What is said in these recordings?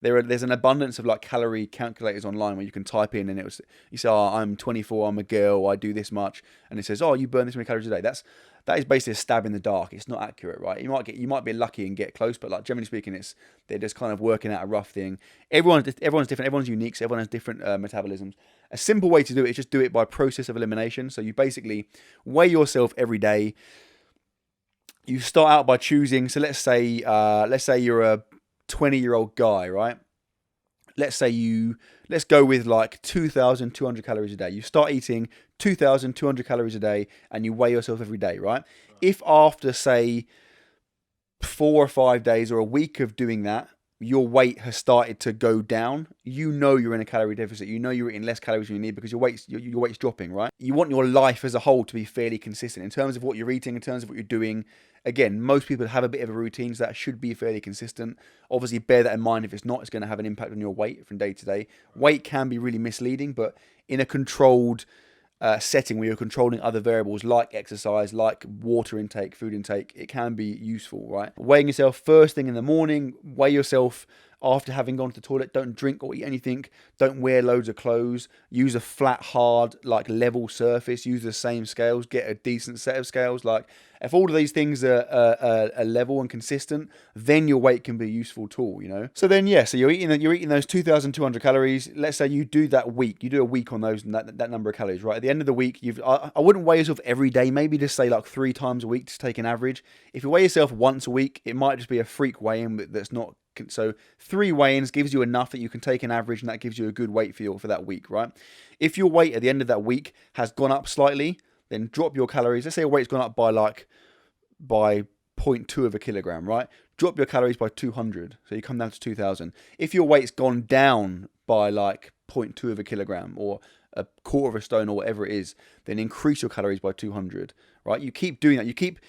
There's an abundance of like calorie calculators online where you can type in and you say, oh, I'm 24, I'm a girl, I do this much, and it says, oh, you burn this many calories a day. That is basically a stab in the dark. It's not accurate, right? You might be lucky and get close, but like generally speaking, they're just kind of working out a rough thing. Everyone's different, everyone's unique, so everyone has different metabolisms. A simple way to do it is just do it by process of elimination. So you basically weigh yourself every day. You start out by choosing. So let's say you're a 20-year-old guy, right? Let's go with like 2,200 calories a day. You start eating 2,200 calories a day and you weigh yourself every day, right? If after, say, 4 or 5 days or a week of doing that, your weight has started to go down, you know you're in a calorie deficit. You know you're eating less calories than you need because your weight's dropping, right? You want your life as a whole to be fairly consistent in terms of what you're eating, in terms of what you're doing. Again, most people have a bit of a routine, so that should be fairly consistent. Obviously, bear that in mind. If it's not, it's going to have an impact on your weight from day to day. Weight can be really misleading, but in a controlled setting where you're controlling other variables like exercise, like water intake, food intake, it can be useful, right? Weighing yourself first thing in the morning, weigh yourself after having gone to the toilet. Don't drink or eat anything. Don't wear loads of clothes. Use a flat, hard, like level surface. Use the same scales. Get a decent set of scales. Like if all of these things are level and consistent, then your weight can be a useful tool, you know? So then, yeah, so you're eating those 2,200 calories. Let's say you do that week. You do a week on that number of calories, right? At the end of the week, I wouldn't weigh yourself every day. Maybe just say like 3 times a week to take an average. If you weigh yourself once a week, it might just be a freak weigh-in that's not. So 3 weigh-ins gives you enough that you can take an average, and that gives you a good weight for that week, right? If your weight at the end of that week has gone up slightly, then drop your calories. Let's say your weight's gone up by zero point 0.2 of a kilogram, right? Drop your calories by 200, so you come down to 2,000. If your weight's gone down by like zero point 0.2 of a kilogram or a quarter of a stone or whatever it is, then increase your calories by 200, right? You keep doing that. You keep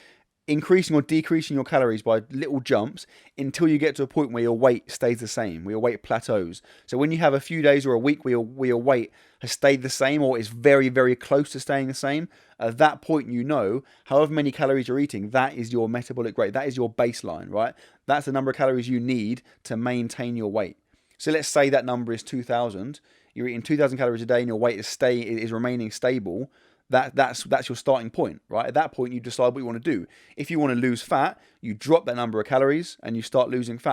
increasing or decreasing your calories by little jumps until you get to a point where your weight stays the same, where your weight plateaus. So when you have a few days or a week where your weight has stayed the same or is very, very close to staying the same, at that point, you know, however many calories you're eating, that is your metabolic rate. That is your baseline, right? That's the number of calories you need to maintain your weight. So let's say that number is 2,000. You're eating 2,000 calories a day and your weight is remaining stable. That's your starting point, right? At that point, you decide what you want to do. If you want to lose fat, you drop that number of calories and you start losing fat.